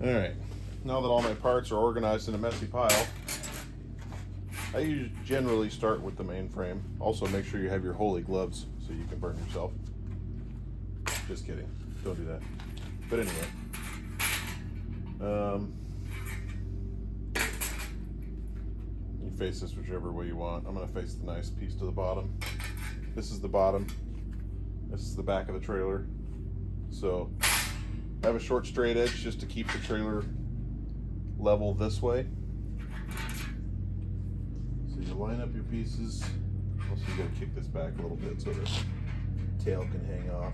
Alright, now that all my parts are organized in a messy pile, I generally start with the main frame. Also, make sure you have your holy gloves so you can burn yourself. Just kidding. Don't do that. But anyway. You face this whichever way you want. I'm going to face the nice piece to the bottom. This is the bottom. This is the back of the trailer. So, I have a short straight edge just to keep the trailer level this way. So you line up your pieces. Also, you got to kick this back a little bit so the tail can hang off.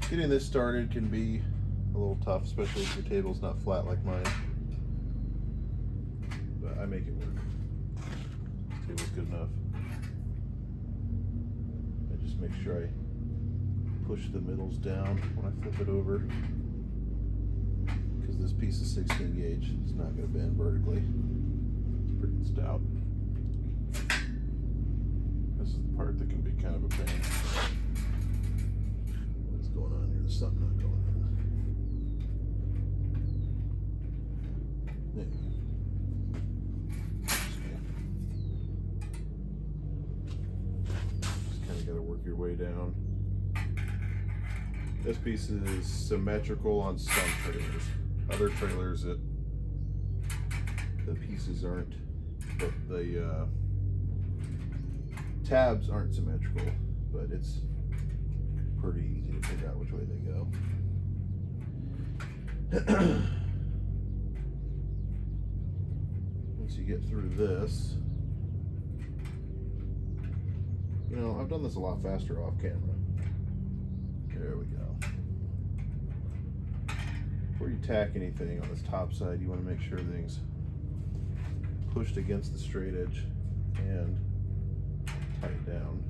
Getting this started can be a little tough, especially if your table's not flat like mine. But I make it work. This table's good enough. I just make sure I push the middles down when I flip it over, because this piece of 16 gauge is not going to bend vertically. It's pretty stout. This is the part that can be kind of a pain. What's going on here? There's something not going on. Anyway. Just kind of got to work your way down. This piece is symmetrical on some trailers. Other trailers, the pieces aren't, but the tabs aren't symmetrical, but it's pretty easy to figure out which way they go. Once you get through this, you know, I've done this a lot faster off camera. There we go. Before you tack anything on this top side, you want to make sure everything's pushed against the straight edge and tight down.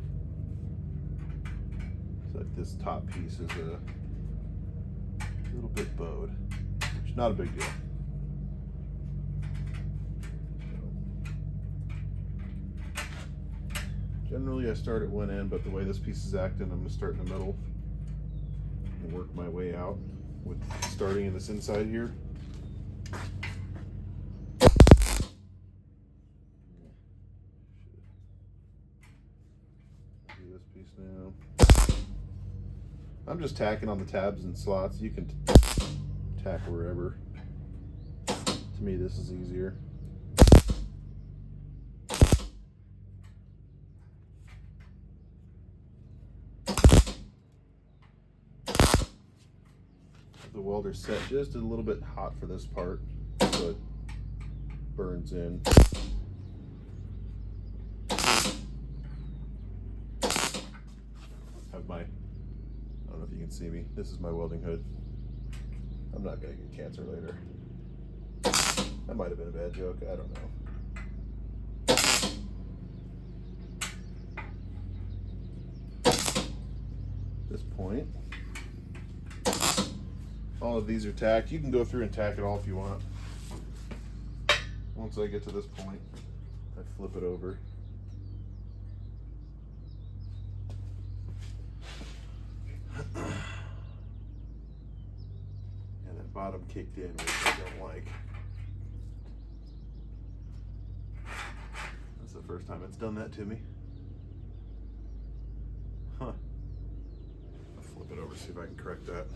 So that this top piece is a little bit bowed, which is not a big deal. So, generally I start at one end, but the way this piece is acting, I'm going to start in the middle and work my way out with starting in this inside here. Do this piece now. I'm just tacking on the tabs and slots. You can tack wherever. To me, this is easier. The welder set just a little bit hot for this part, so it burns in. Have my, I don't know if you can see me, this is my welding hood. I'm not gonna get cancer later. That might have been a bad joke, I don't know. At this point, all of these are tacked. You can go through and tack it all if you want. Once I get to this point, I flip it over. And that bottom kicked in, which I don't like. That's the first time it's done that to me. Huh. I'll flip it over, see if I can correct that.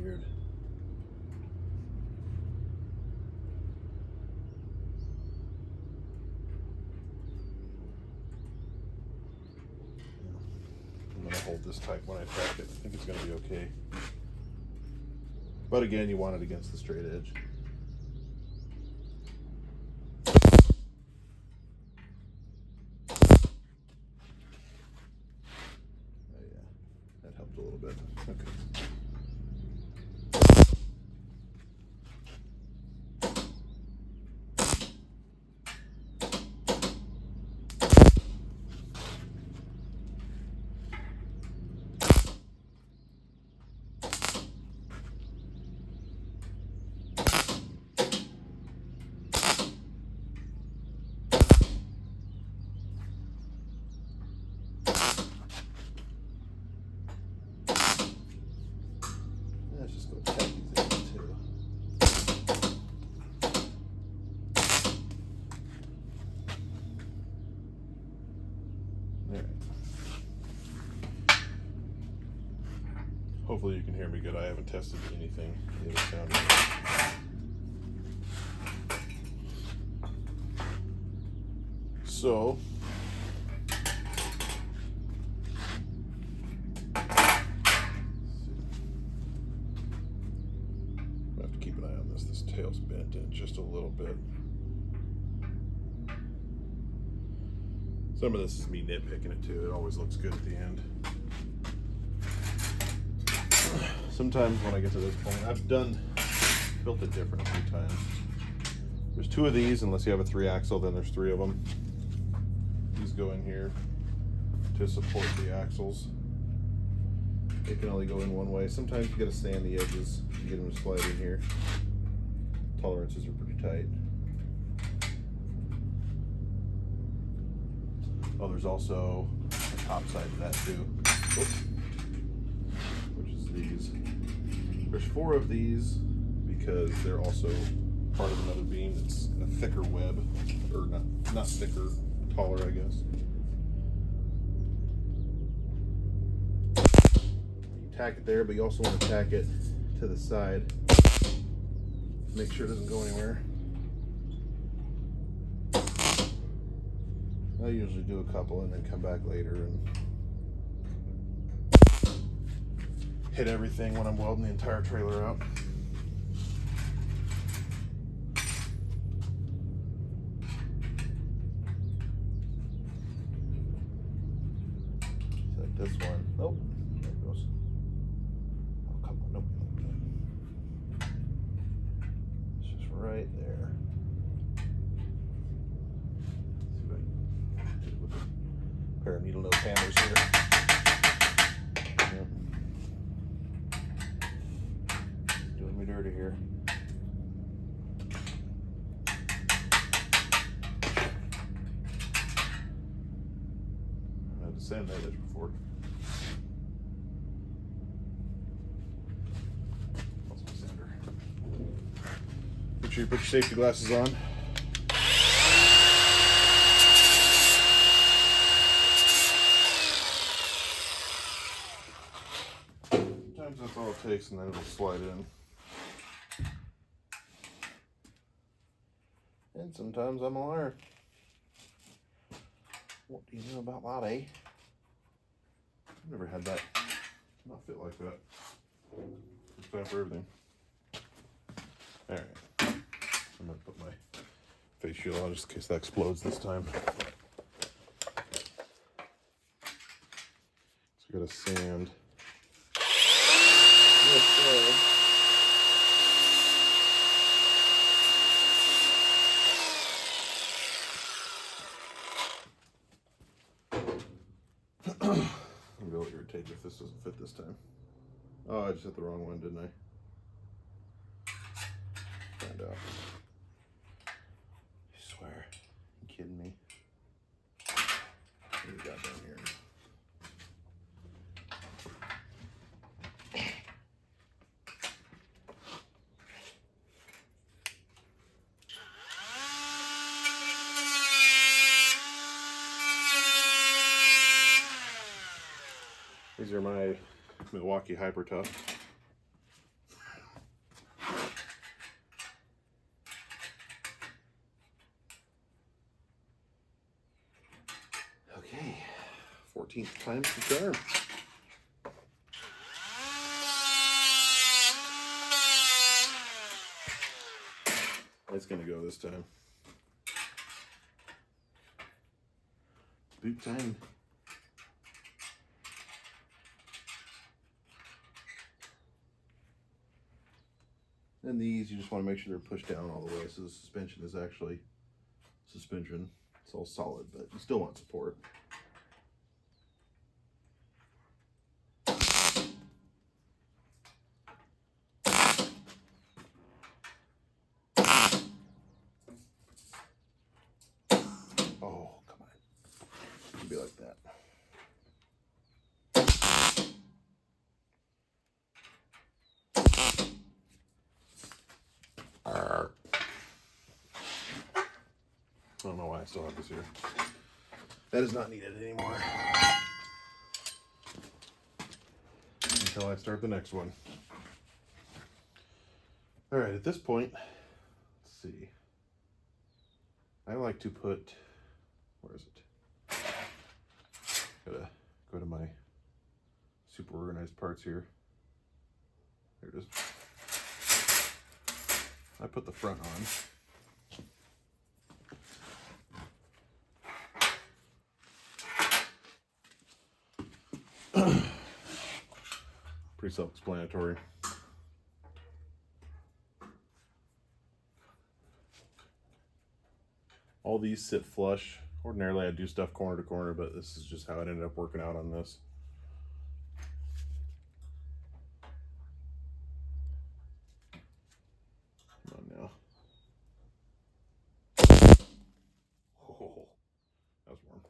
Weird. I'm going to hold this tight when I tack it. I think it's going to be okay. But again, you want it against the straight edge. Oh yeah, that helped a little bit. Okay. Alright. Hopefully you can hear me good. I haven't tested anything. The other sound yet. So I have to keep an eye on this. This tail's bent in just a little bit. Some of this is me nitpicking it too. It always looks good at the end. Sometimes when I get to this point, I've built it different a few times. There's 2 of these, unless you have a 3-axle, then there's 3 of them. These go in here to support the axles. They can only go in one way. Sometimes you gotta sand the edges to get them to slide in here. Tolerances are pretty tight. Oh, there's also a top side to that too. Oops. Which is these. There's 4 of these because they're also part of another beam that's a thicker web, or not thicker, taller, I guess. You tack it there, but you also want to tack it to the side. Make sure it doesn't go anywhere. I usually do a couple and then come back later and hit everything when I'm welding the entire trailer out. Like this one. Oh, there it goes. Oh, come on, don't be like that. It's just right there. Let's see if I can hit it with a pair of needle nose hammers here. Yep. Doing me dirty here. I had to sand that edge before. Also a sander. Make sure you put your safety glasses on. Sometimes that's all it takes, and then it'll slide in. And sometimes I'm a liar. What do you know about that, eh? I've never had that not fit like that. It's time for everything. Alright. I'm gonna put my face shield on just in case that explodes this time. So I gotta sand. Yes, sir. I'm gonna be irritated if this doesn't fit this time. Oh, I just hit the wrong one, didn't I? Find out. I swear. You kidding me? What do we got down here? These are my Milwaukee Hyper Tough. Okay, 14th time's the charm. It's gonna go this time. Big time. And these, you just want to make sure they're pushed down all the way so the suspension is actually suspension. It's all solid, but you still want support. Oh, come on. It can be like that. I don't know why I still have this here. That is not needed anymore until I start the next one. All right, at this point, let's see. I like to put, where is it? Gotta go to my super organized parts here. There it is. I put the front on. Pretty self-explanatory. All these sit flush. Ordinarily I do stuff corner to corner, but this is just how it ended up working out on this. Come on now. Oh, that was warm.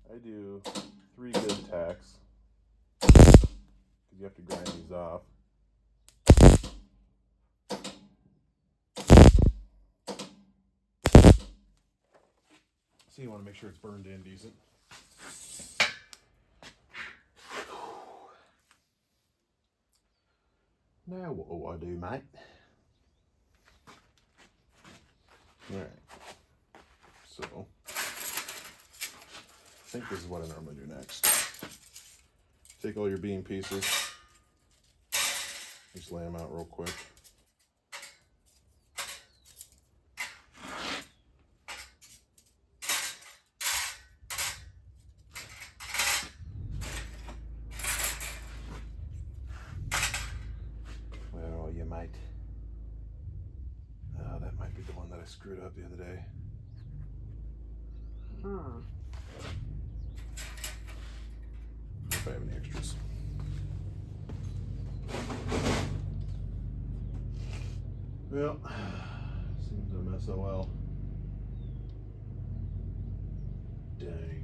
I do 3 good tacks because you have to grind these off. So you want to make sure it's burned in decent. Now what do I do, mate? Alright. So, I think this is what I normally do next. Take all your beam pieces. Just lay them out real quick. Mate. Oh, that might be the one that I screwed up the other day. If I have any extras. Well, seems I'm SOL. Dang.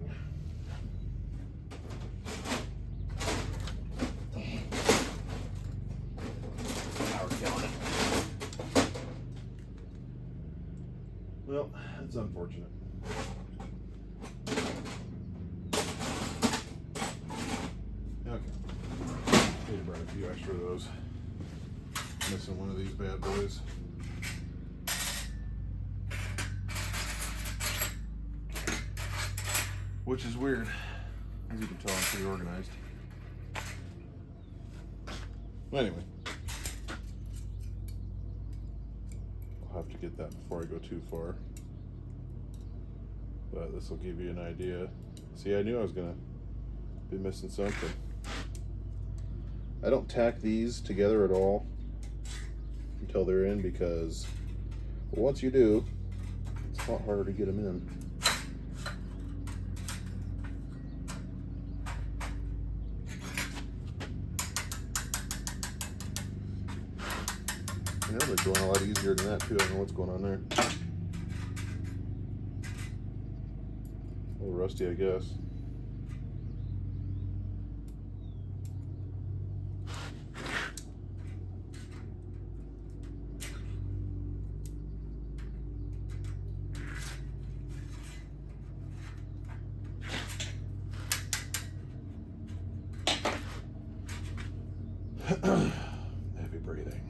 Well, that's unfortunate. Okay. Need to burn a few extra of those. Missing one of these bad boys. Which is weird. As you can tell, I'm pretty organized. Anyway. I'll have to get that before I go too far. But this will give you an idea. See, I knew I was gonna be missing something. I don't tack these together at all until they're in because once you do, it's a lot harder to get them in. Yeah, they're going a lot easier than that too. I don't know what's going on there. A little rusty, I guess. Heavy breathing.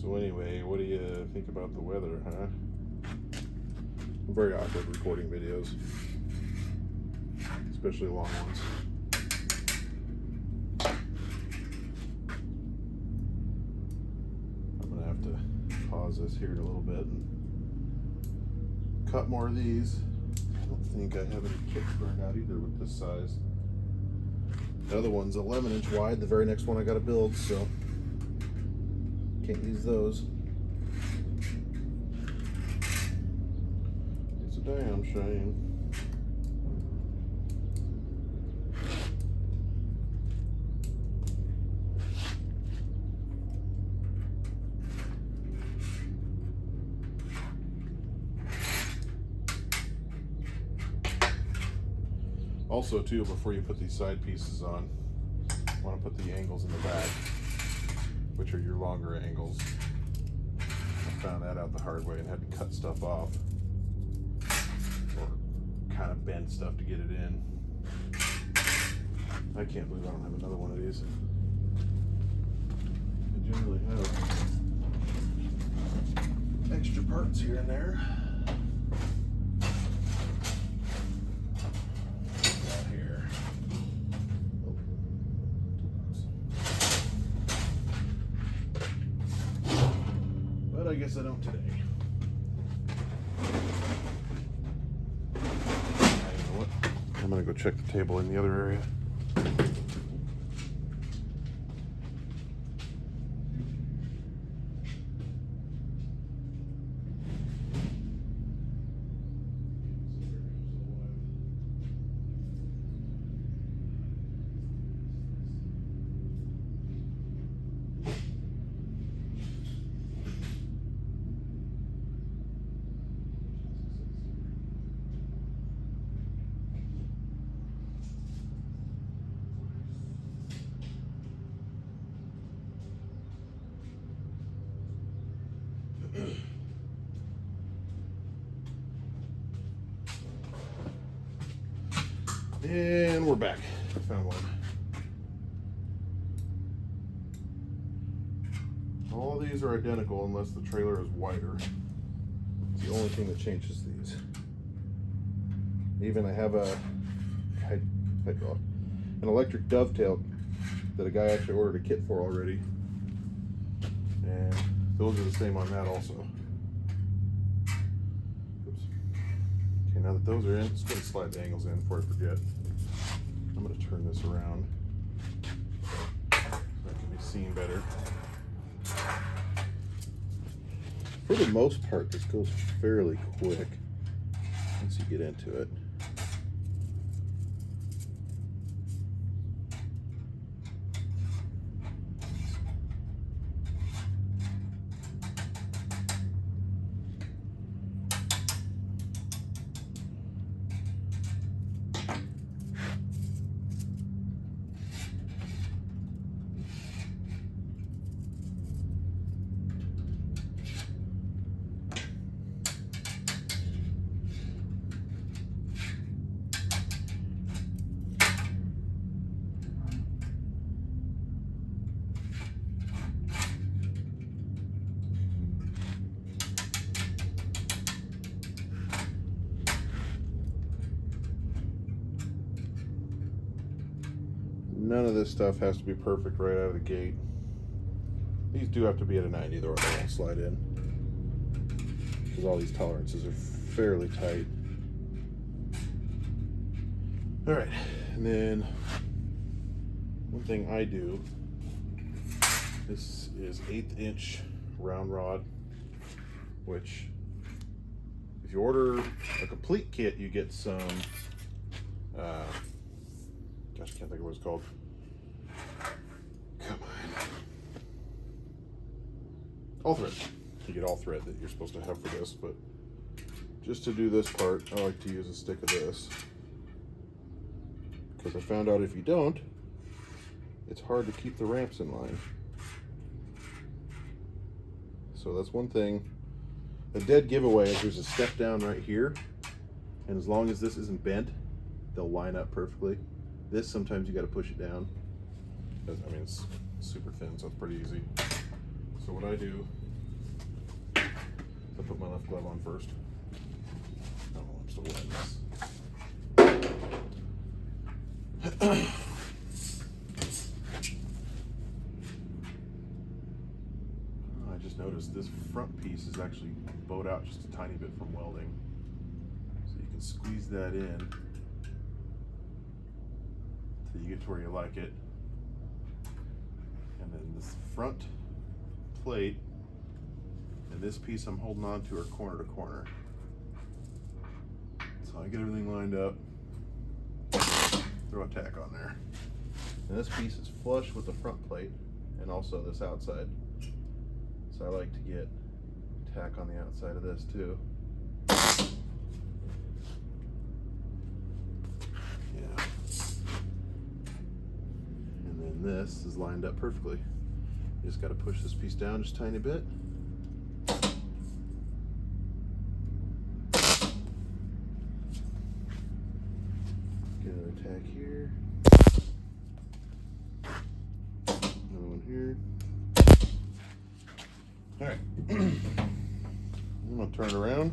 So anyway, what do you think about the weather, huh? Very awkward recording videos, especially long ones. I'm gonna have to pause this here in a little bit and cut more of these. I don't think I have any kits burned out either with this size. The other one's 11-inch wide. The very next one I got to build, so can't use those. It's a damn shame. Also, too, before you put these side pieces on, you want to put the angles in the back, which are your longer angles. found that out the hard way and had to cut stuff off or kind of bend stuff to get it in. I can't believe I don't have another one of these. I generally have extra parts here and there. I guess I don't today. You know what? I'm gonna go check the table in the other area. And we're back. I found one. All these are identical unless the trailer is wider. It's the only thing that changes these. Even I have an electric dovetail that a guy actually ordered a kit for already. And those are the same on that also. Oops. Okay, now that those are in, let's go and slide the angles in before I forget. I'm going to turn this around so that can be seen better. For the most part, this goes fairly quick once you get into it. None of this stuff has to be perfect right out of the gate. These do have to be at a 90 though, or they won't slide in. Because all these tolerances are fairly tight. Alright, and then one thing I do, this is 1/8 inch round rod, which if you order a complete kit, you get some, gosh, I can't think of what it's called. Come on. All thread. You get all thread that you're supposed to have for this, but just to do this part, I like to use a stick of this. Because I found out if you don't, it's hard to keep the ramps in line. So that's one thing. A dead giveaway is there's a step down right here, and as long as this isn't bent, they'll line up perfectly. This, sometimes you got to push it down. I mean, it's super thin, so it's pretty easy. So what I do, I put my left glove on first. Oh, I'm still wetting this. I just noticed this front piece is actually bowed out just a tiny bit from welding. So you can squeeze that in till you get to where you like it. And then this front plate and this piece I'm holding on to are corner to corner. So I get everything lined up, throw a tack on there. And this piece is flush with the front plate and also this outside. So I like to get tack on the outside of this too. Yeah. And then this is lined up perfectly. You just got to push this piece down just a tiny bit. tag here. Another one here. All right. I'm gonna turn it around.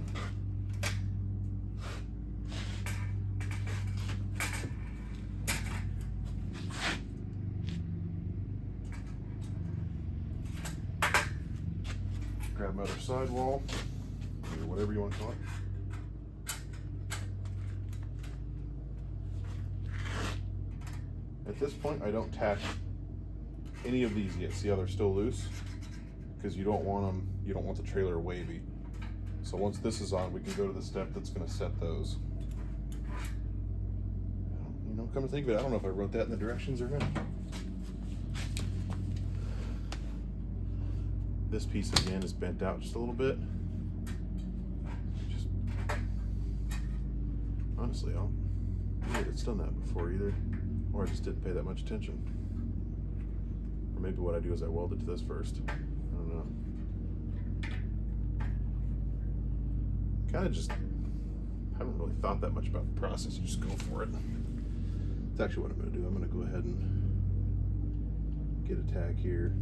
Grab my other sidewall, or whatever you want to call it. At this point, I don't tack any of these yet. See how they're still loose? Because you don't want them, you don't want the trailer wavy. So once this is on, we can go to the step that's going to set those. You know, come to think of it, I don't know if I wrote that in the directions or not. This piece again is bent out just a little bit. Just honestly, I don't think it's done that before either, or I just didn't pay that much attention. Or maybe what I do is I weld it to this first. I don't know. Kind of just haven't really thought that much about the process. You just go for it. That's actually what I'm going to do. I'm going to go ahead and get a tag here.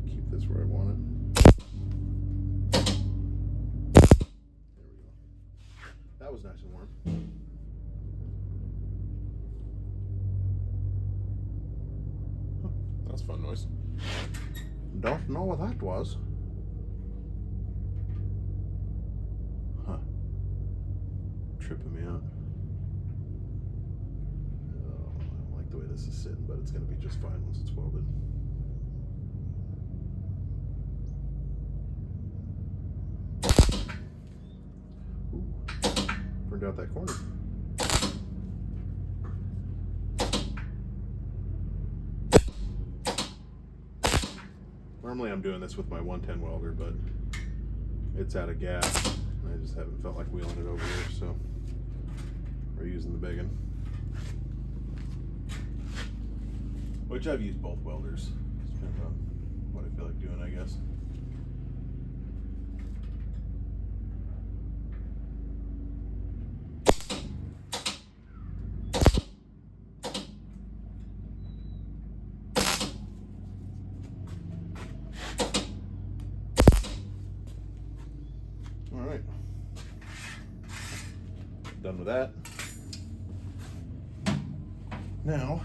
Keep this where I want it. There we go. That was nice and warm. Huh, that's a fun noise. Don't know what that was. Tripping me out. Oh, I don't like the way this is sitting, but it's going to be just fine once it's welded. Ooh, burned out that corner. Normally I'm doing this with my 110 welder, but it's out of gas. I just haven't felt like wheeling it over here, so we're using the big one. Which I've used both welders. Depends on what I feel like doing, I guess. All right. Done with that. Now,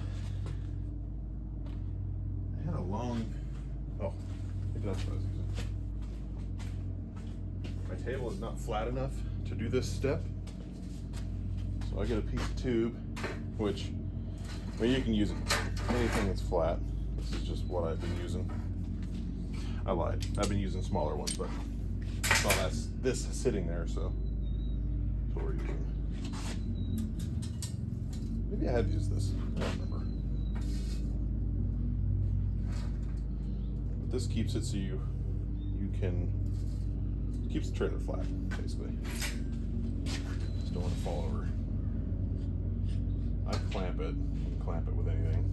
I had a long, maybe that's what I was using. My table is not flat enough to do this step. So I get a piece of tube, which, I mean, you can use anything that's flat. This is just what I've been using. I lied. I've been using smaller ones, but well, that's this sitting there, so that's what we're using. Maybe I have used this. I don't remember. But this keeps it so you can, it keeps the trailer flat, basically. Just don't want to fall over. I clamp it. You can clamp it with anything.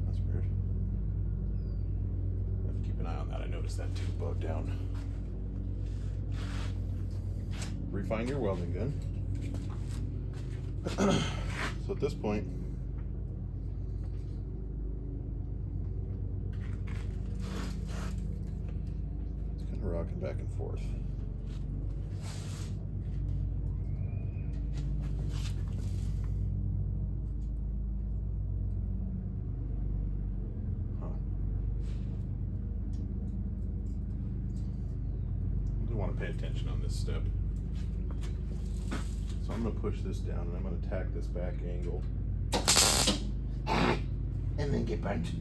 That's weird. I have to keep an eye on that. I noticed that tube bugged down. Refine your welding gun. So at this point, it's kind of rocking back and forth. You want to pay attention on this step. So I'm going to push this down and I'm going to tack this back angle. And then get bent.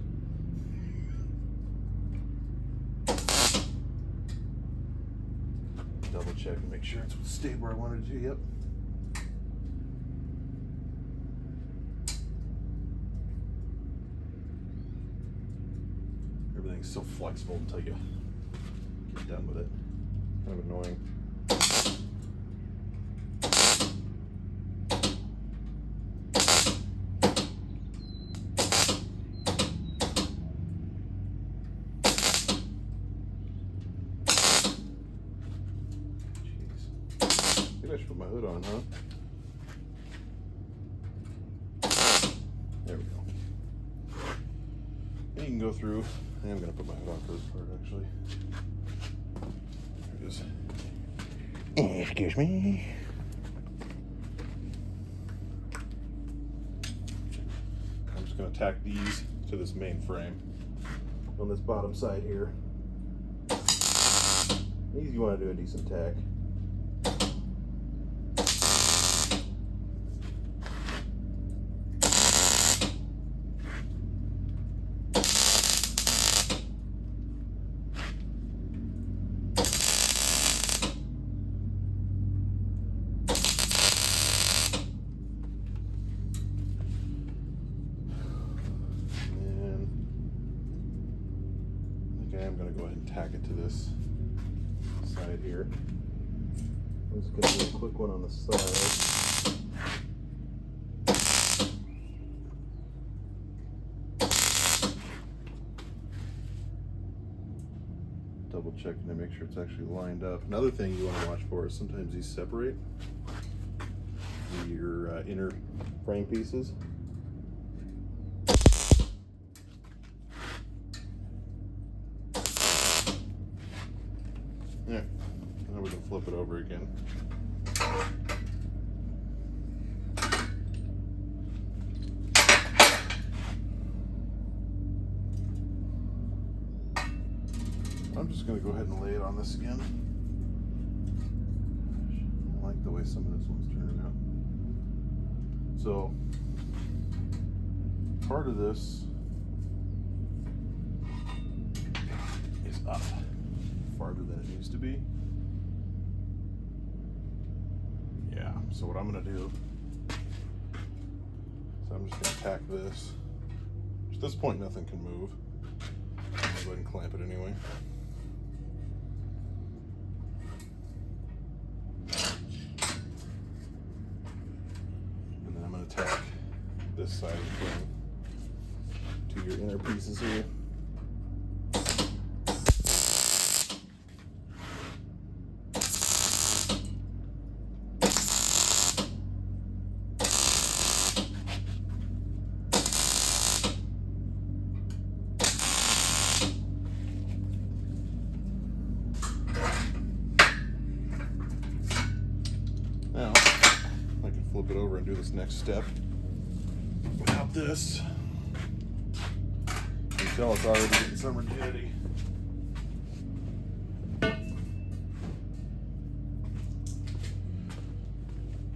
Double check and make sure it's stayed where I wanted it to. Yep. Everything's so flexible until you get done with it. Kind of annoying. put my hood on, huh? There we go. And you can go through. I am going to put my hood on for this part, actually. There it is. Excuse me. I'm just going to tack these to this main frame on this bottom side here. These you want to do a decent tack. I'm going to go ahead and tack it to this side here. I'm just going to do a quick one on the side. Double checking to make sure it's actually lined up. Another thing you want to watch for is sometimes these separate your inner frame pieces. Yeah, now we can flip it over again. I'm just going to go ahead and lay it on this again. I don't like the way some of this one's turning out. So, part of this is up farther than it needs to be. Yeah, so what I'm going to do is I'm just going to tack this. At this point, nothing can move. I'm going to go ahead and clamp it anyway. And then I'm going to tack this side of the frame to your inner pieces here. Now, I can flip it over and do this next step without this. You can tell it's already getting some rigidity.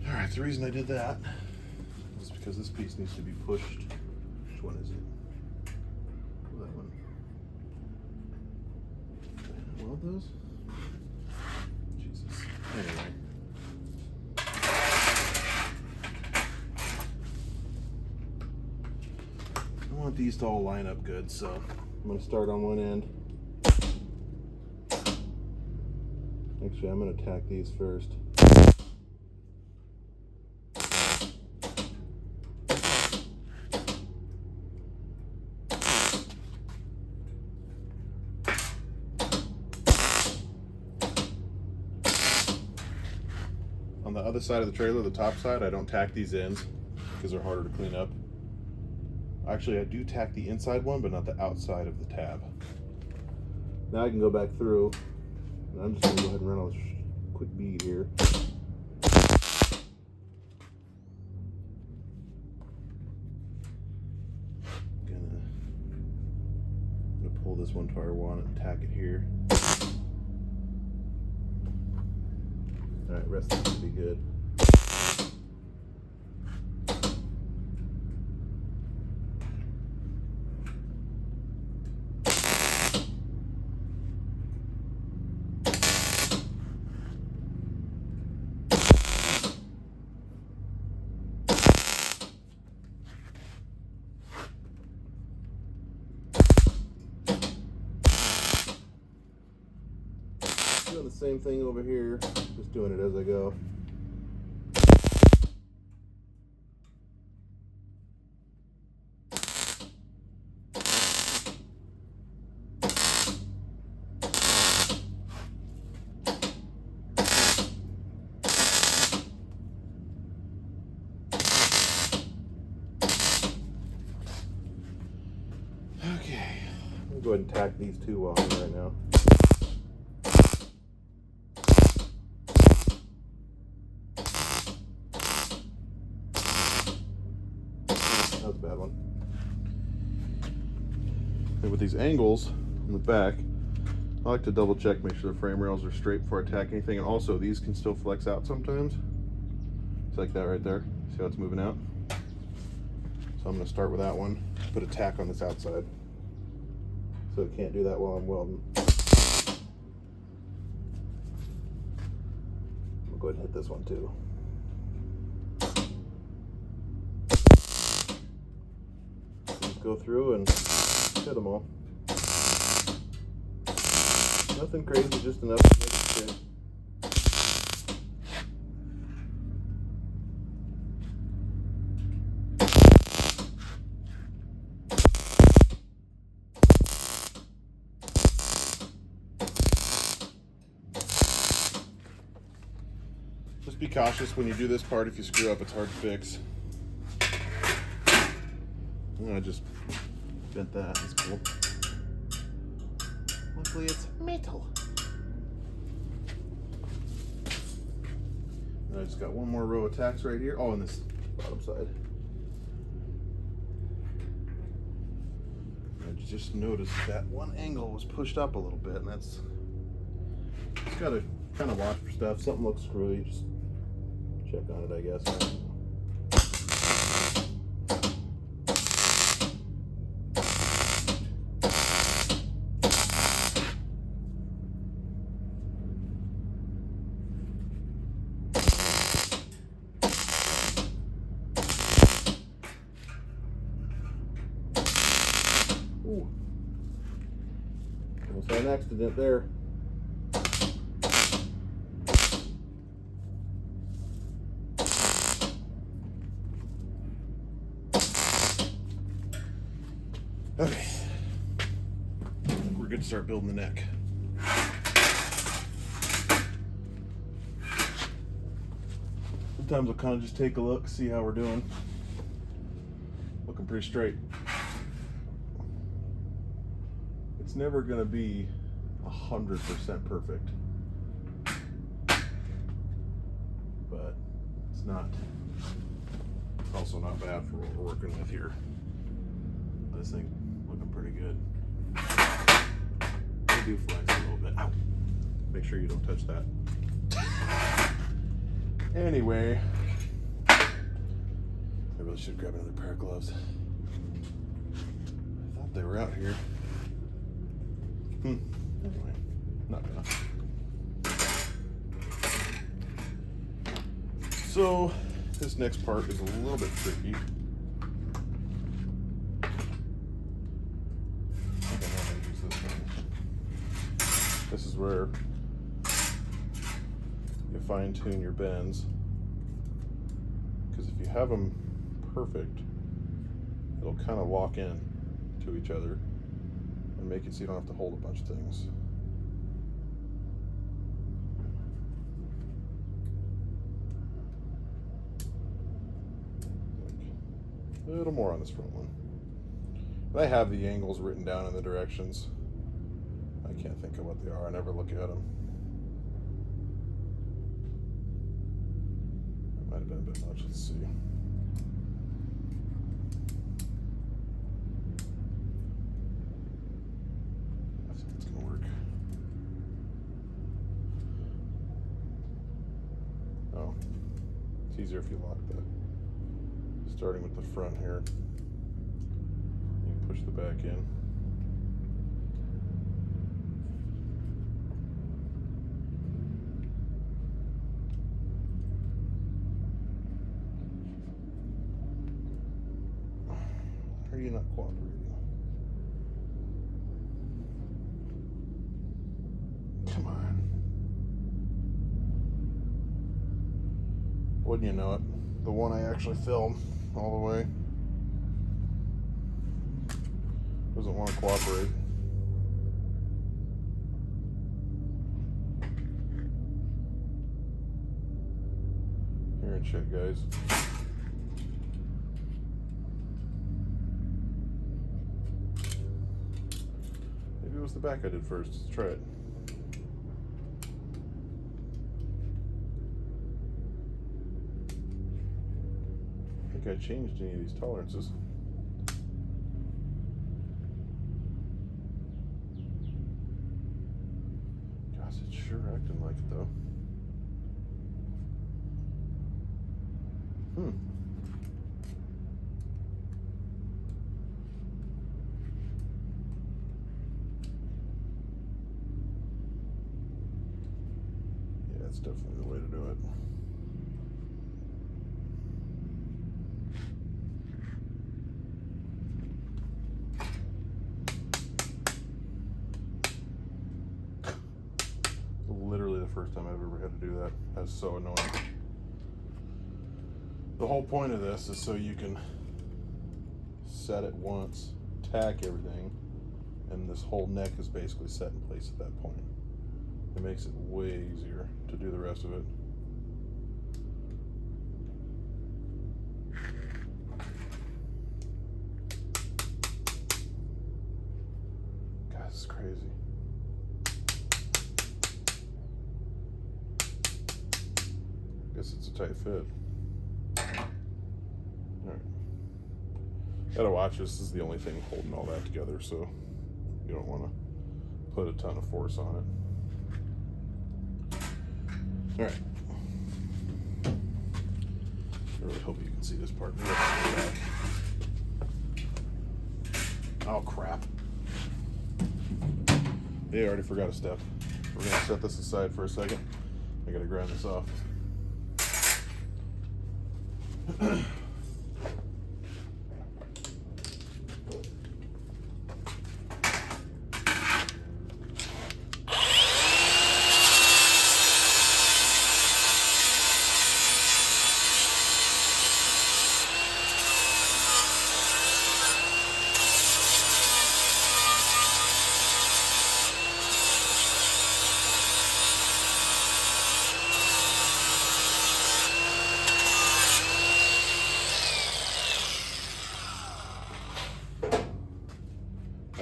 Alright, the reason I did that is because this piece needs to be pushed. Which one is it? Oh, that one. One of those? Jesus. Anyway. I want these to all line up good, so I'm going to start on one end. Actually, I'm going to tack these first. On the other side of the trailer, the top side, I don't tack these ends because they're harder to clean up. Actually, I do tack the inside one, but not the outside of the tab. Now I can go back through, and I'm just going to go ahead and run a quick bead here. I'm gonna pull this one to where I want it and tack it here. All right, rest of it should be good. Doing the same thing over here, just doing it as I go. I'll go ahead and tack these two on right now. That was a bad one. And with these angles on the back, I like to double check, make sure the frame rails are straight before I tack anything. And also, these can still flex out sometimes. It's like that right there. See how it's moving out? So I'm going to start with that one. Put a tack on this outside, so it can't do that while I'm welding. I'll go ahead and hit this one too. Just go through and hit them all. Nothing crazy, just enough to make it fit. Just be cautious when you do this part. If you screw up, it's hard to fix. I just bent that. That's cool. Luckily, it's metal. And I just got one more row of tacks right here. Oh, on this bottom side. I just noticed that one angle was pushed up a little bit, and that's just gotta kind of watch for stuff. Something looks screwy, just check on it, I guess. Ooh. Almost had an accident there. Okay, I think we're good to start building the neck. Sometimes I'll kind of just take a look, see how we're doing. Looking pretty straight. It's never going to be 100% perfect, but it's not also not bad for what we're working with here. This thing looking pretty good. I do flex a little bit. Ow. Make sure you don't touch that. Anyway, I really should grab another pair of gloves. I thought they were out here. Anyway, not gonna. So this next part is a little bit tricky. This is where you fine tune your bends, because if you have them perfect, it'll kind of lock in to each other and make it so you don't have to hold a bunch of things. A little more on this front one. But I have the angles written down in the directions. I can't think of what they are. I never look at them. That might have been a bit much. Let's see. I think it's going to work. Oh, it's easier if you lock that. Starting with the front here, you can push the back in. Are you not cooperating? Come on. Wouldn't you know it? The one I actually filmed all the way doesn't want to cooperate. Here and shit, guys. it was the back I did first. Let's try it. I don't think I changed any of these tolerances. Gosh, it's sure acting like it though. Yeah, it's definitely the way to do it. Literally the first time I've ever had to do that. That's so annoying. The whole point of this is so you can set it once, tack everything, and this whole neck is basically set in place at that point. It makes it way easier to do the rest of it. God, this is crazy. Guess it's a tight fit. Alright. Gotta watch this. This is the only thing holding all that together, so you don't want to put a ton of force on it. Alright. I really hope you can see this part. Oh crap. Yeah, I already forgot a step. We're gonna set this aside for a second. I gotta grind this off.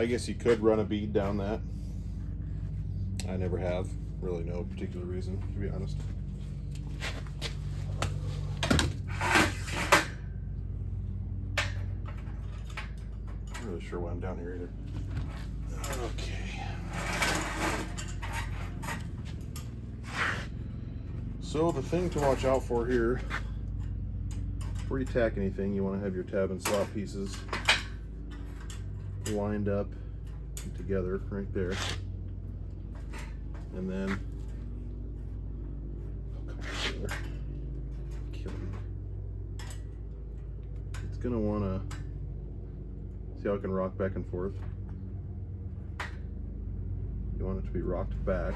I guess you could run a bead down that. I never have. Really no particular reason, to be honest. Not really sure why I'm down here either. Okay. So the thing to watch out for here, before you tack anything, you want to have your tab and slot pieces lined up together right there, and then it's gonna want to see how it can rock back and forth. You want it to be rocked back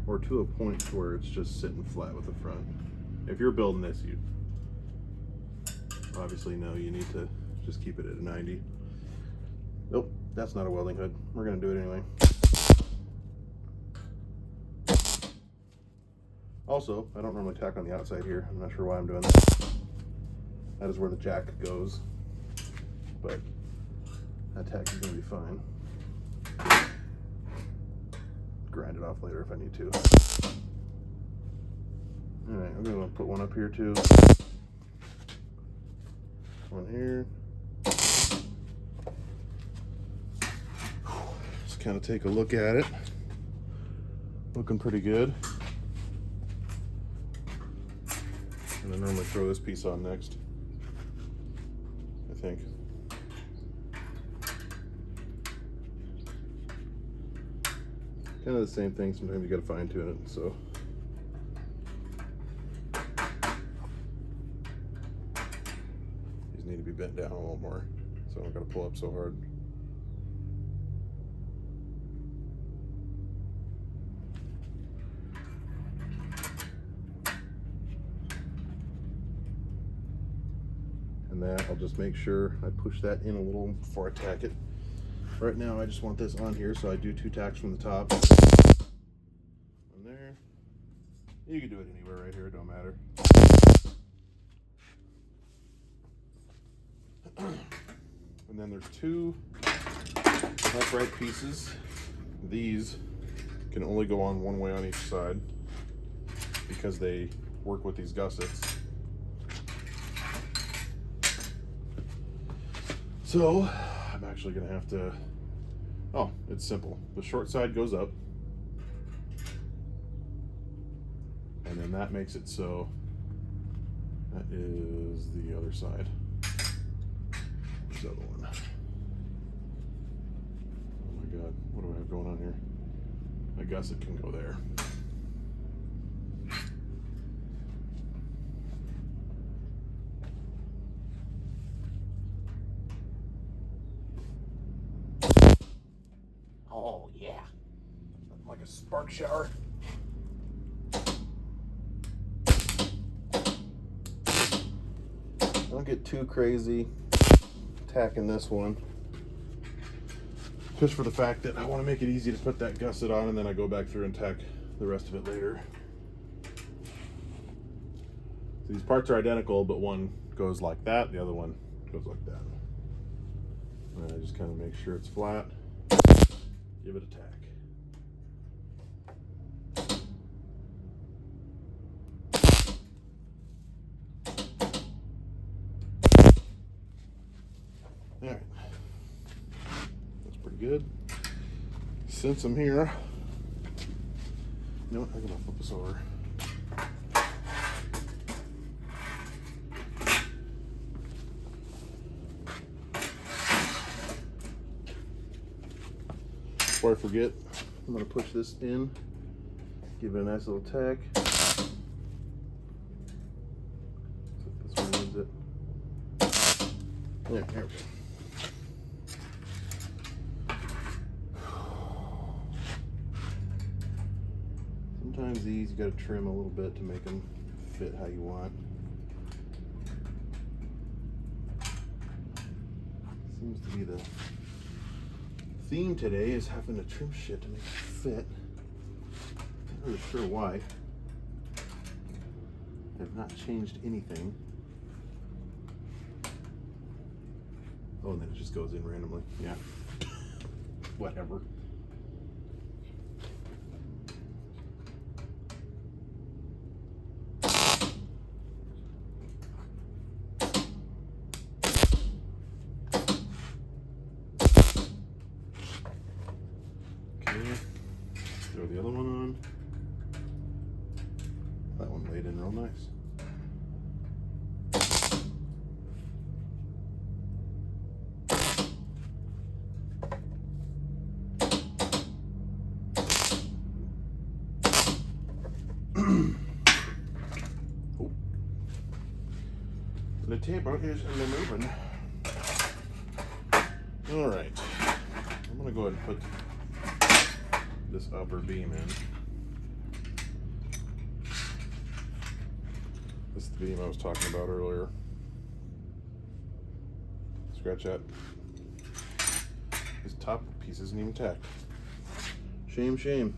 or to a point where it's just sitting flat with the front. If you're building this, you obviously know you need to just keep it at a 90. Nope, that's not a welding hood. We're gonna do it anyway. Also, I don't normally tack on the outside here. I'm not sure why I'm doing that. That is where the jack goes, but that tack is gonna be fine. Grind it off later if I need to. All right, I'm gonna put one up here too. One here. Kind of take a look at it. Looking pretty good. And I normally throw this piece on next, I think. Kind of the same thing. Sometimes you got to fine tune it. So these need to be bent down a little more, so I don't got to pull up so hard. And that, I'll just make sure I push that in a little before I tack it. Right now I just want this on here, so I do 2 tacks from the top. One there. You can do it anywhere right here, it don't matter. And then there's 2 upright pieces, these can only go on one way on each side because they work with these gussets. So I'm actually gonna have to, oh, it's simple. The short side goes up, and then that makes it so that is the other side. Where's the other one? Oh my God, what do I have going on here? I guess it can go there. Oh yeah, like a spark shower. Don't get too crazy tacking this one, just for the fact that I want to make it easy to put that gusset on, and then I go back through and tack the rest of it later. So these parts are identical, but one goes like that, the other one goes like that. And I just kind of make sure it's flat, give it a tack. All right, that's pretty good. Since I'm here, you know what, I'm gonna flip this over. Before I forget, I'm gonna push this in, give it a nice little tack. This one needs it. Yeah, there we go. Sometimes these you got to trim a little bit to make them fit how you want. Seems to be the theme today, is having to trim shit to make it fit. Not really sure why. I've not changed anything. Oh, and then it just goes in randomly. Yeah. Whatever. Throw the other one on. That one laid in real nice. Oh. The table is moving. All right. I'm gonna go ahead and put this upper beam in. This is the beam I was talking about earlier. Scratch that. This top piece isn't even tacked. Shame, shame.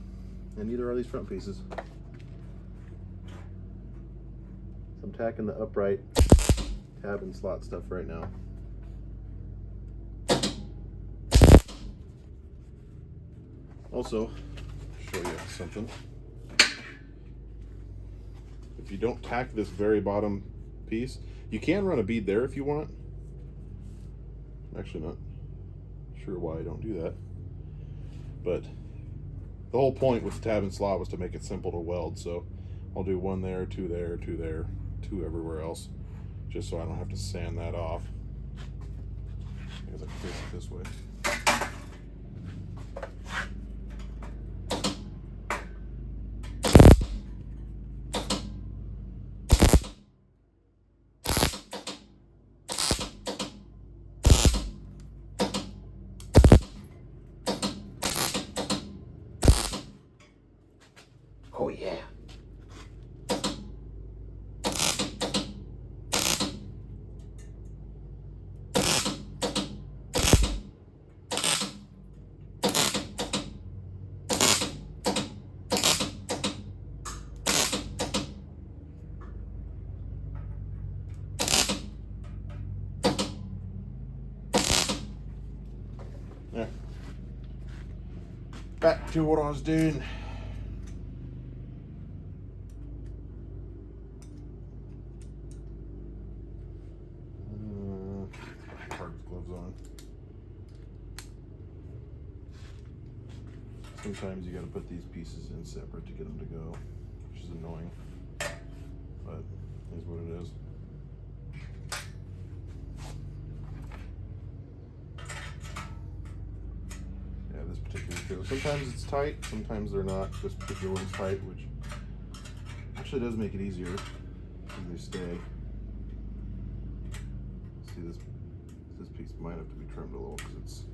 And neither are these front pieces. So I'm tacking the upright tab and slot stuff right now. Also, show you something. If you don't tack this very bottom piece, you can run a bead there if you want. I'm actually not sure why I don't do that. But the whole point with the tab and slot was to make it simple to weld. So I'll do one there, two there, two there, two everywhere else, just so I don't have to sand that off. Because I can face it this way. Oh yeah. There. back to what I was doing. Hard gloves on. Sometimes you got to put these pieces in separate to get them to go, which is annoying, but it is what it is. Yeah, this particular trailer, sometimes it's tight, sometimes they're not. This particular one's tight, which actually does make it easier when they stay. See, this piece might have to be trimmed a little because it's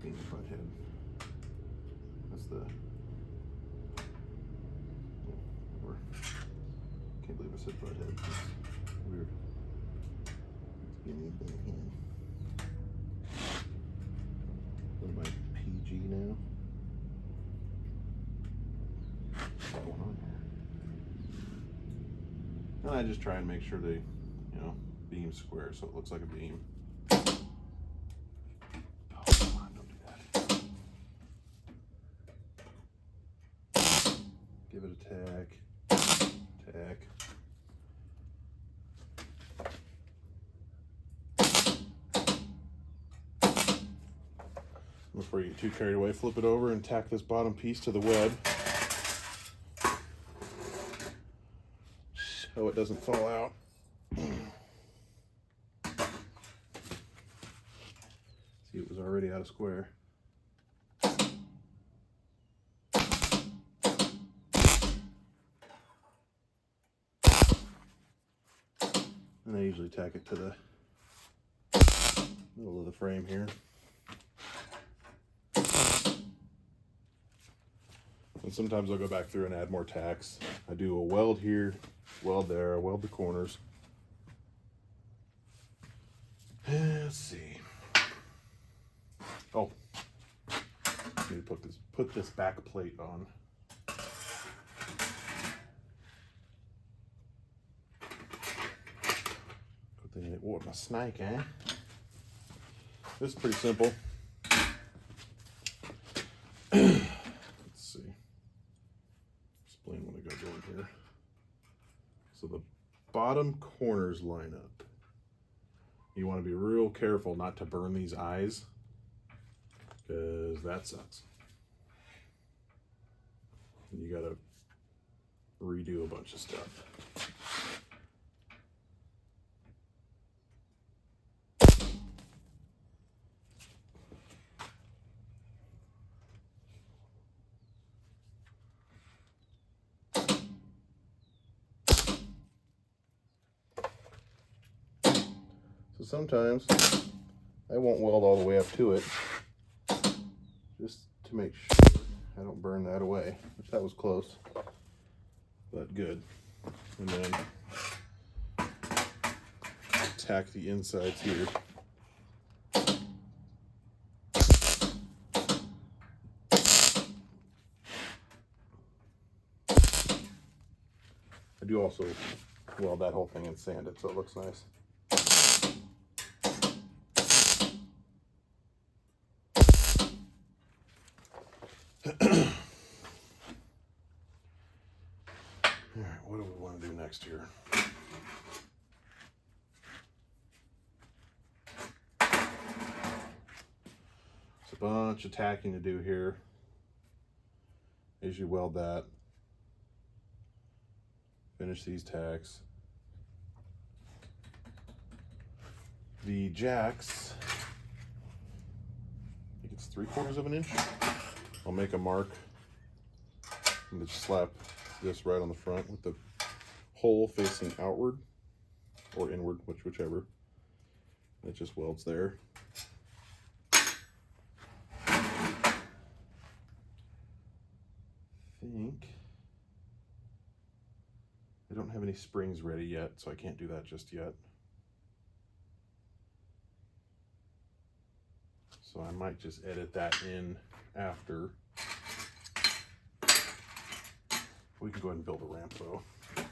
being a butt head. That's the can't believe I said butt head. It's weird. It's being a butt head. What am I, PG now? What's going on here? And I just try and make sure they, beam square so it looks like a beam. Oh, come on, don't do that. Give it a tack. Before you get too carried away, flip it over and tack this bottom piece to the web so it doesn't fall out. See, it was already out of square. And I usually tack it to the middle of the frame here. And sometimes I'll go back through and add more tacks. I do a weld here, weld there, I weld the corners. Let's see. Oh, I need to put this back plate on. What, my snake, eh? This is pretty simple. Let's see. Explain what I got going here. So the bottom corners line up. You want to be real careful not to burn these eyes, because that sucks. You gotta redo a bunch of stuff. So sometimes I won't weld all the way up to it, just to make sure I don't burn that away, which that was close, but good. And then tack the insides here. I do also weld that whole thing and sand it so it looks nice. Alright, what do we want to do next here? There's a bunch of tacking to do here. As you weld that, finish these tacks. The jacks, I think it's 3/4 of an inch. I'll make a mark and just slap this right on the front with the hole facing outward or inward, whichever. It just welds there. I think I don't have any springs ready yet, so I can't do that just yet. So I might just edit that in after. We can go ahead and build a ramp though. So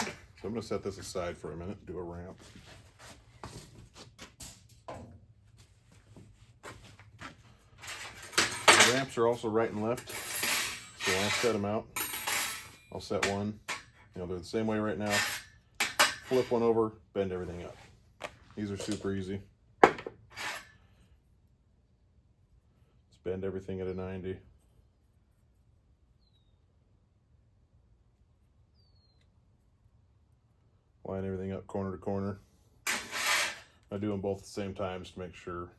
I'm going to set this aside for a minute and do a ramp. ramps are also right and left, so when I set them out, I'll set one, you know, they're the same way right now, flip one over, bend everything up. These are super easy. Just bend everything at a 90. Line everything up corner to corner. I do them both at the same time just to make sure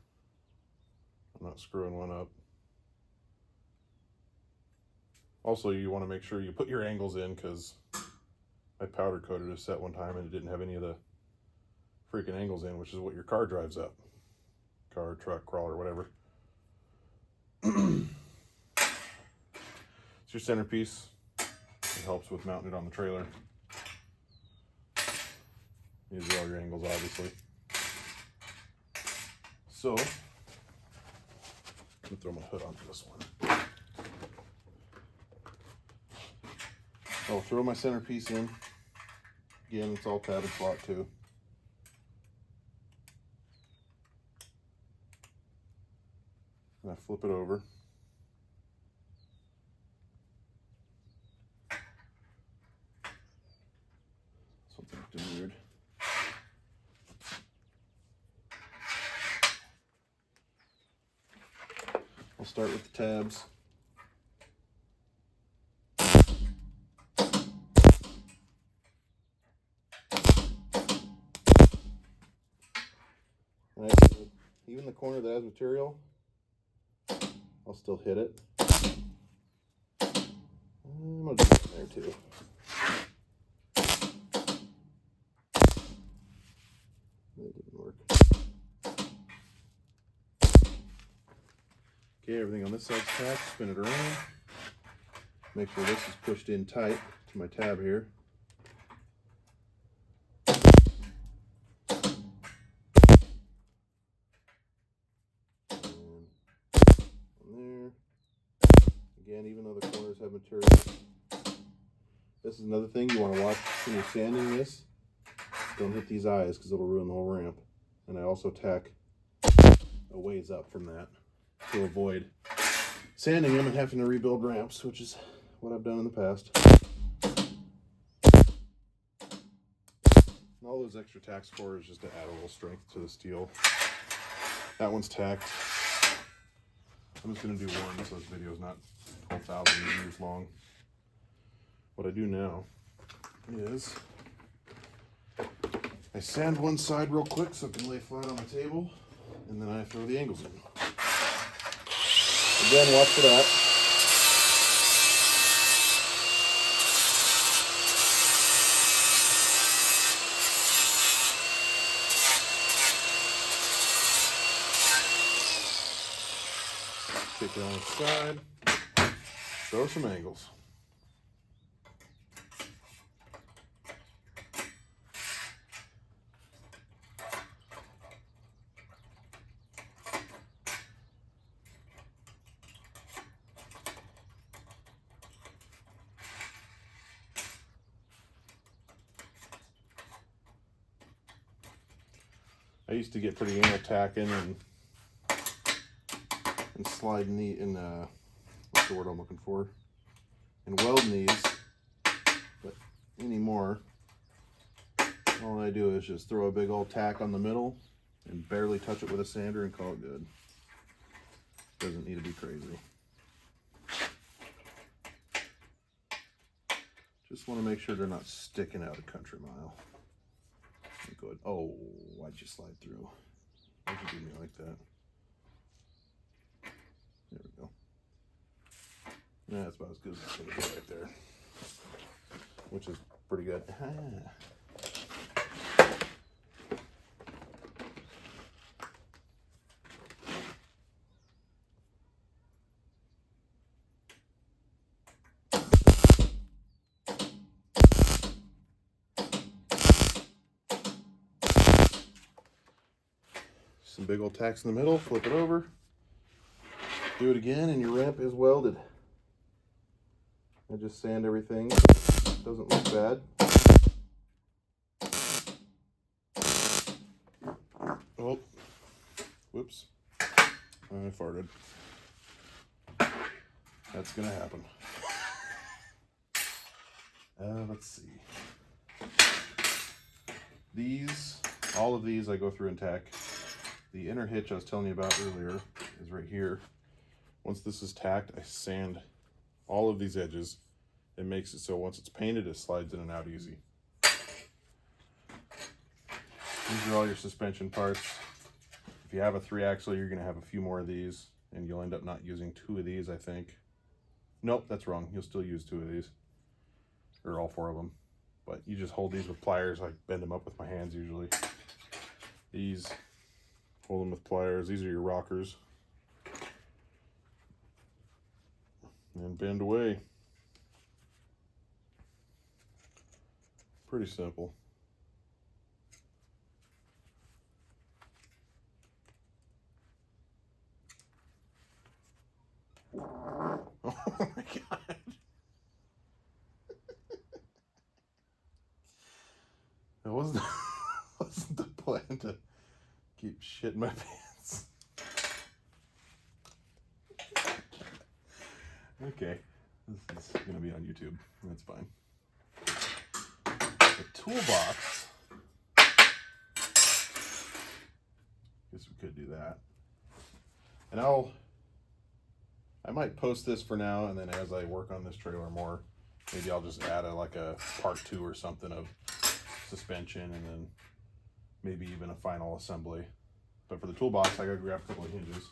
I'm not screwing one up. Also, you want to make sure you put your angles in, because I powder coated a set one time and it didn't have any of the freaking angles in, which is what your car drives up. Car, truck, crawler, whatever. It's your centerpiece. It helps with mounting it on the trailer. These are all your angles, obviously. So, I'm gonna throw my hood onto this one. I'll throw my centerpiece in. Again, it's all tab and slot too. And I flip it over. Something acting weird. I'll start with the tabs. Even the corner that has material, I'll still hit it. I'm gonna do it in there too. That didn't work. Okay, everything on this side's tacked. Spin it around. Make sure this is pushed in tight to my tab here. Again, even though the corners have material. This is another thing you want to watch when you're sanding this. Don't hit these eyes because it'll ruin the whole ramp. And I also tack a ways up from that to avoid sanding them and having to rebuild ramps, which is what I've done in the past. And all those extra tacks for is just to add a little strength to the steel. That one's tacked. I'm just going to do one so this video is not 12,000 years long. What I do now is I sand one side real quick so it can lay flat on the table, and then I throw the angles in. Again, watch for that. Take it on the side, throw some angles. I used to get pretty anal tacking and sliding the what's the word I'm looking for? And welding these, but anymore, all I do is just throw a big old tack on the middle and barely touch it with a sander and call it good. Doesn't need to be crazy. Just want to make sure they're not sticking out a country mile. Good. Oh, why'd you slide through? Why'd you do me like that? There we go. Yeah, that's about as good as it's going to be right there. Which is pretty good. Some big old tacks in the middle, flip it over, do it again, and your ramp is welded. I just sand everything so it doesn't look bad. Oh, whoops, I farted. That's gonna happen. Let's see. All of these I go through and tack. The inner hitch I was telling you about earlier is right here. Once this is tacked, I sand all of these edges. It makes it so once it's painted, it slides in and out easy. These are all your suspension parts. If you have a 3-axle, you're gonna have a few more of these, and you'll end up not using 2 of these, I think. Nope, that's wrong. You'll still use 2 of these, or all 4 of them. But you just hold these with pliers. I bend them up with my hands usually. These, hold them with pliers. These are your rockers. And bend away. Pretty simple. Oh my God. It wasn't the plan to keep shit in my pants. Okay, this is gonna be on YouTube. That's fine. The toolbox. Guess we could do that. And I might post this for now, and then as I work on this trailer more, maybe I'll just add like a part 2 or something of suspension, and then maybe even a final assembly. But for the toolbox, I gotta grab a couple of hinges.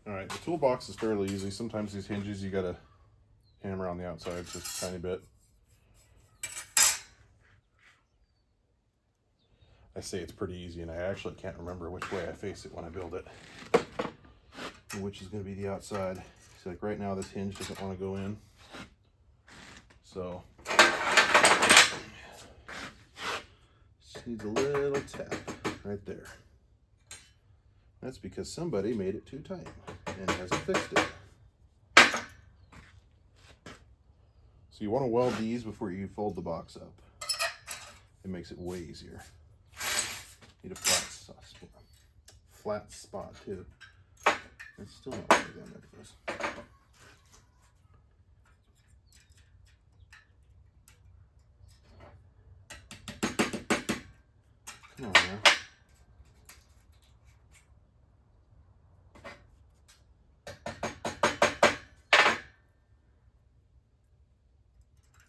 All right, the toolbox is fairly easy. Sometimes these hinges you gotta hammer on the outside just a tiny bit. I say it's pretty easy, and I actually can't remember which way I face it when I build it, and which is gonna be the outside. So like right now, this hinge doesn't want to go in, so just needs a little tap right there. That's because somebody made it too tight and hasn't fixed it. So you want to weld these before you fold the box up. It makes it way easier. Need a flat spot too. It's still not really that much for this. Come on now.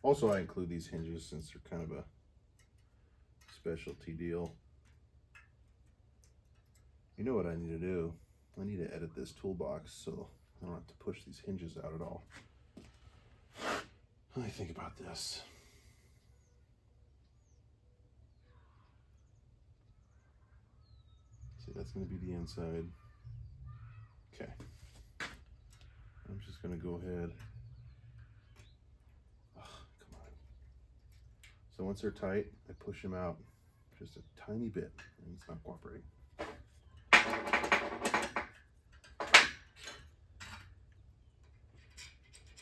Also, I include these hinges since they're kind of a specialty deal. You know what I need to do? I need to edit this toolbox so I don't have to push these hinges out at all. Let me think about this. See, that's going to be the inside. Okay. I'm just going to go ahead. So once they're tight, I push them out just a tiny bit, and it's not cooperating.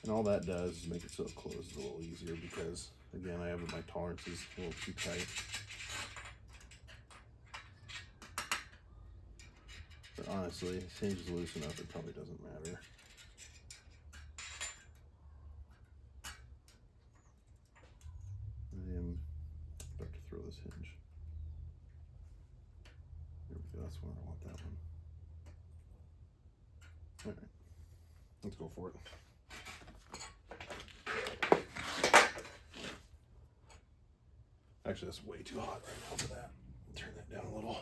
And all that does is make it so it closes a little easier because, again, I have my tolerances a little too tight. But honestly, this hinge is loose enough, it probably doesn't matter. I am about to throw this hinge. There we go, that's where I want that one. All right, let's go for it. Actually, that's way too hot right now for that. Turn that down a little.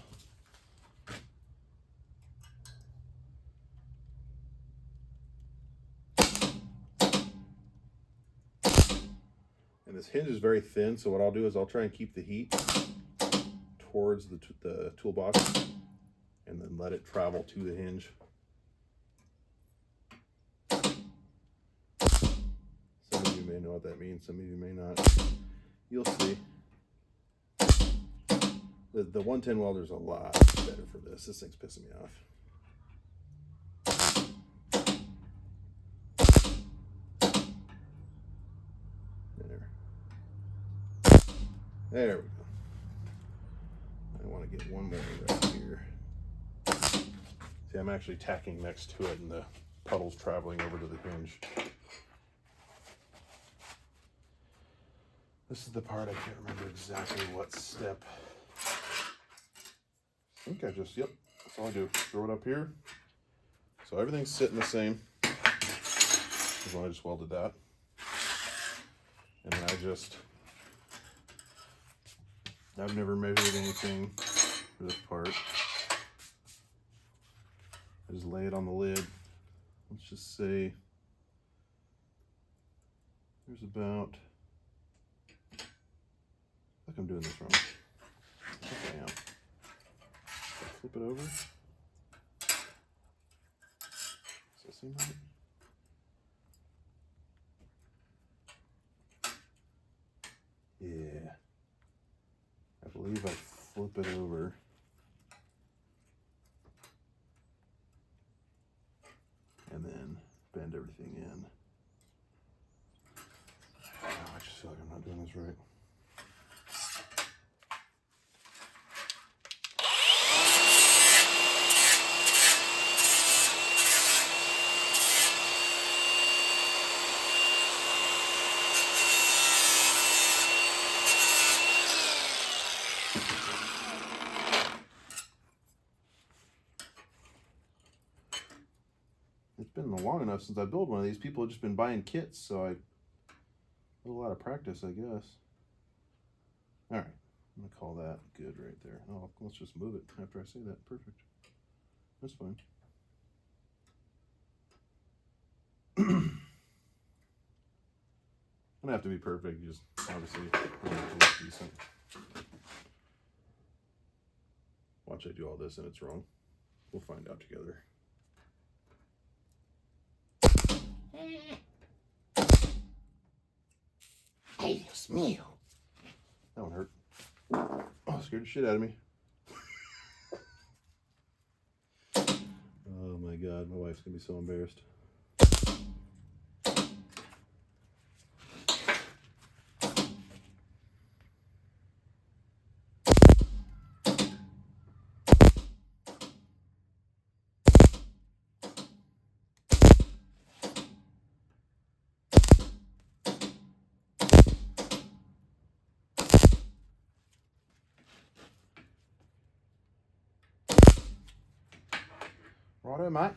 And this hinge is very thin, so what I'll do is I'll try and keep the heat towards the toolbox and then let it travel to the hinge. Some of you may know what that means, some of you may not. You'll see. The 110 welder's a lot better for this. This thing's pissing me off. There we go. I want to get one more right here. See, I'm actually tacking next to it and the puddle's traveling over to the hinge. This is the part I can't remember exactly what step. I think I just, yep, that's all I do. Throw it up here. So everything's sitting the same. As long as I just welded that. And then I've never measured anything for this part. I just lay it on the lid. Let's just say there's about, I think I'm doing this wrong. I think I am. Flip it over. Does that seem right? Yeah. I believe I flip it over. And then bend everything in. Oh, I just feel like I'm not doing this right. It's been long enough since I built one of these. People have just been buying kits, so I had a lot of practice, I guess. All right, I'm gonna call that good right there. Oh, let's just move it after I say that. Perfect. That's fine. Doesn't have to be perfect. You just obviously want it to look decent. Watch I do all this and it's wrong. We'll find out together. Ay, Dios mío. That one hurt. Oh, scared the shit out of me. Oh my God, my wife's gonna be so embarrassed. Righto, mate.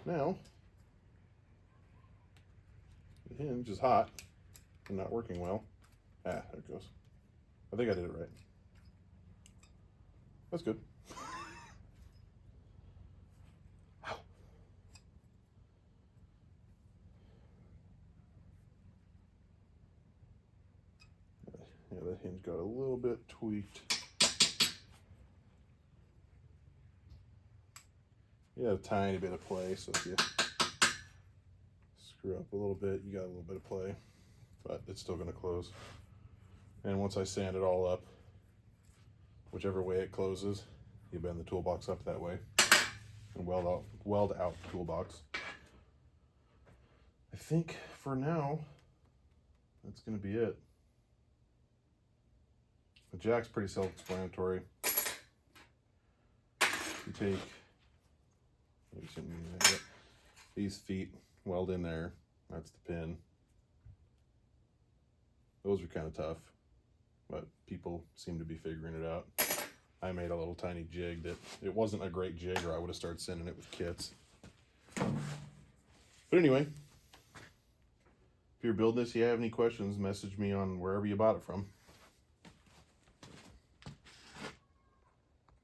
Now, the hinge is hot and not working well. Ah, there it goes. I think I did it right. That's good. Ow. Yeah, that hinge got a little bit tweaked. You got a tiny bit of play, so if you screw up a little bit, you got a little bit of play, but it's still gonna close. And once I sand it all up, whichever way it closes, you bend the toolbox up that way and weld out the toolbox. I think for now, that's gonna be it. The jack's pretty self-explanatory. You take these feet, weld in there. That's the pin. Those are kind of tough, but people seem to be figuring it out. I made a little tiny jig that it wasn't a great jig, or I would have started sending it with kits. But anyway, if you're building this, you have any questions, message me on wherever you bought it from.